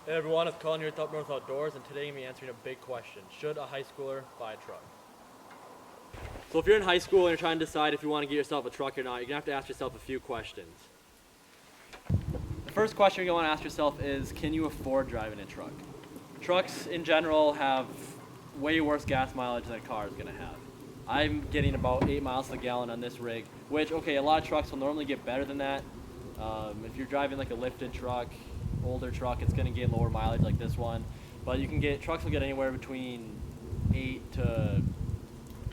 Hey everyone, it's Colin here with UpNorthOutdoors, and today I'm going to be answering a big question. Should a high schooler buy a truck? So if you're in high school and you're trying to decide if you want to get yourself a truck or not, you're going to have to ask yourself a few questions. The first question you're going to want to ask yourself is, can you afford driving a truck? Trucks in general have way worse gas mileage than a car is going to have. I'm getting about 8 miles a gallon on this rig, which, okay, a lot of trucks will normally get better than that. If you're driving like a lifted truck, older truck, it's going to get lower mileage like this one, but trucks will get anywhere between 8 to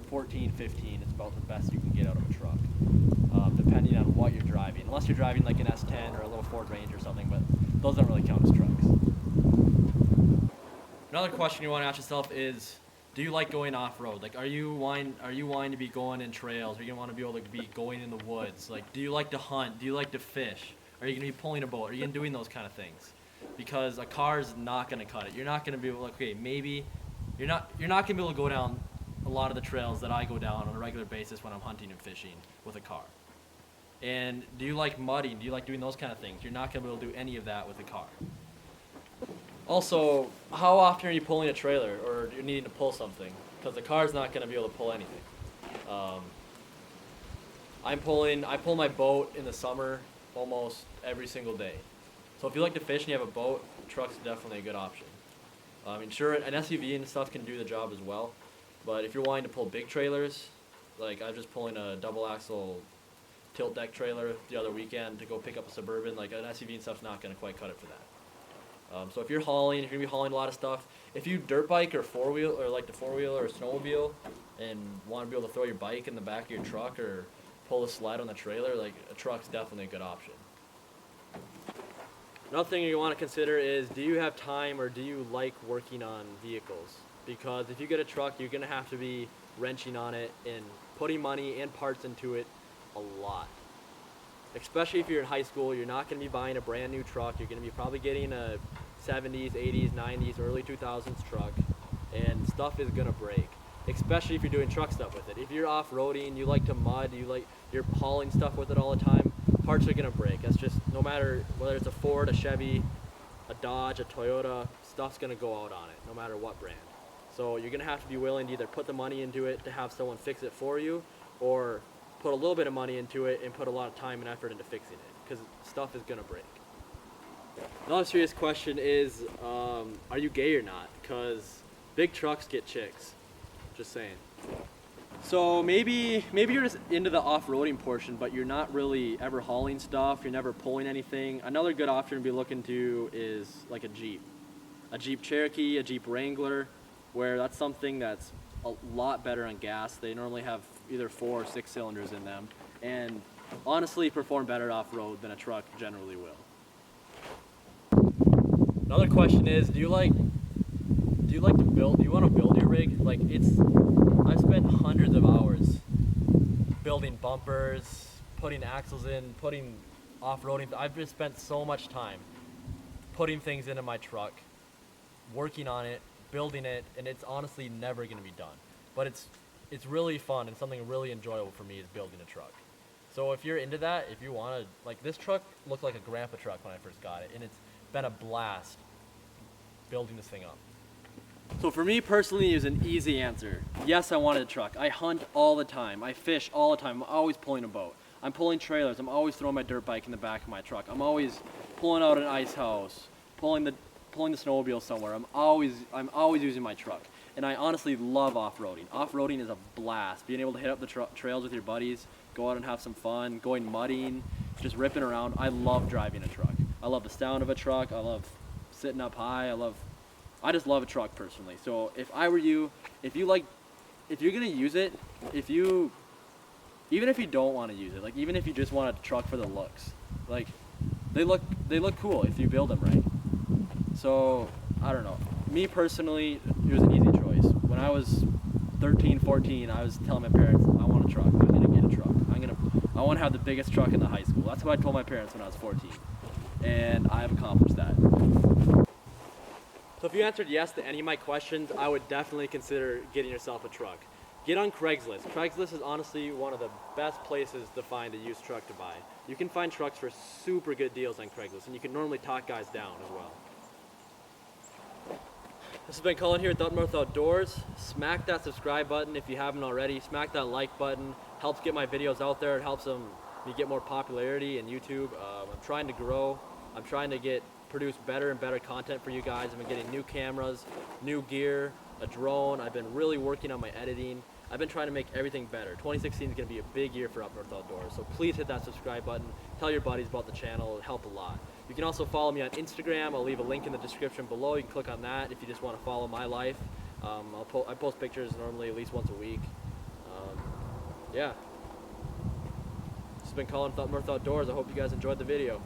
14, 15. It's about the best you can get out of a truck, depending on what you're driving, unless you're driving like an S10 or a little Ford Ranger or something, but those don't really count as trucks. Another question you want to ask yourself is, do you like going off-road? Like, are you wanting to be going in trails? Are you going to want to be able to be going in the woods? Like, do you like to hunt? Do you like to fish? Are you going to be pulling a boat? Are you going to be doing those kind of things? Because a car is not going to cut it. You're not going to be able to, okay, maybe, you're not going to be able to go down a lot of the trails that I go down on a regular basis when I'm hunting and fishing with a car. And do you like mudding? Do you like doing those kind of things? You're not going to be able to do any of that with a car. Also, how often are you pulling a trailer or you're needing to pull something? Because the car's not going to be able to pull anything. I pull my boat in the summer almost every single day. So if you like to fish and you have a boat, a truck's definitely a good option. I mean, sure, an SUV and stuff can do the job as well, but if you're wanting to pull big trailers, like I was just pulling a double axle tilt deck trailer the other weekend to go pick up a Suburban, like an SUV and stuff's not going to quite cut it for that. So if you're going to be hauling a lot of stuff, if you dirt bike or four-wheel, or like the four-wheel or snowmobile, and want to be able to throw your bike in the back of your truck or pull a sled on the trailer, like a truck's definitely a good option. Another thing you want to consider is, do you have time or do you like working on vehicles? Because if you get a truck, you're going to have to be wrenching on it and putting money and parts into it a lot. Especially if you're in high school, you're not going to be buying a brand new truck. You're going to be probably getting a 70s, 80s, 90s, early 2000s truck, and stuff is going to break. Especially if you're doing truck stuff with it. If you're off-roading, you like to mud, you're hauling stuff with it all the time, parts are going to break. That's just, no matter whether it's a Ford, a Chevy, a Dodge, a Toyota, stuff's going to go out on it, no matter what brand. So you're going to have to be willing to either put the money into it to have someone fix it for you, or put a little bit of money into it and put a lot of time and effort into fixing it, because stuff is going to break. Another serious question is, are you gay or not? Because big trucks get chicks. Just saying. So maybe you're just into the off-roading portion, but you're not really ever hauling stuff, you're never pulling anything. Another good option to be looking to is like a Jeep Cherokee, a Jeep Wrangler, where that's something that's a lot better on gas. They normally have either 4 or 6 cylinders in them, and honestly perform better off-road than a truck generally will. Another question is, do you want to build your rig? Like, I've spent hundreds of hours building bumpers, putting axles in, putting off-roading. I've just spent so much time putting things into my truck, working on it, building it, and it's honestly never going to be done. But it's really fun, and something really enjoyable for me is building a truck. So if you're into that, if you want to, like, this truck looked like a grandpa truck when I first got it, and it's been a blast building this thing up. So for me personally, it was an easy answer. Yes, I wanted a truck. I hunt all the time. I fish all the time. I'm always pulling a boat. I'm pulling trailers. I'm always throwing my dirt bike in the back of my truck. I'm always pulling out an ice house, pulling the snowmobile somewhere. I'm always using my truck. And I honestly love off-roading. Off-roading is a blast. Being able to hit up the trails with your buddies, go out and have some fun, going mudding, just ripping around. I love driving a truck. I love the sound of a truck. I love sitting up high. I just love a truck personally. So if I were you, if you're gonna use it, even if you don't want to use it, like even if you just want a truck for the looks, like they look cool if you build them right. So I don't know. Me personally, it was an easy choice. When I was 13, 14, I was telling my parents, I want a truck. I'm gonna get a truck. I want to have the biggest truck in the high school. That's what I told my parents when I was 14, and I have accomplished that. So if you answered yes to any of my questions, I would definitely consider getting yourself a truck. Get on Craigslist. Craigslist is honestly one of the best places to find a used truck to buy. You can find trucks for super good deals on Craigslist, and you can normally talk guys down as well. This has been Colin here at North Outdoors. Smack that subscribe button if you haven't already. Smack that like button. Helps get my videos out there. It helps me get more popularity in YouTube. I'm trying to grow. I'm trying to produce better and better content for you guys. I've been getting new cameras, new gear, a drone. I've been really working on my editing. I've been trying to make everything better. 2016 is going to be a big year for North Outdoors. So please hit that subscribe button. Tell your buddies about the channel. It'll help a lot. You can also follow me on Instagram. I'll leave a link in the description below. You can click on that if you just want to follow my life. I post pictures normally at least once a week. Yeah. This has been Colin with North Outdoors. I hope you guys enjoyed the video.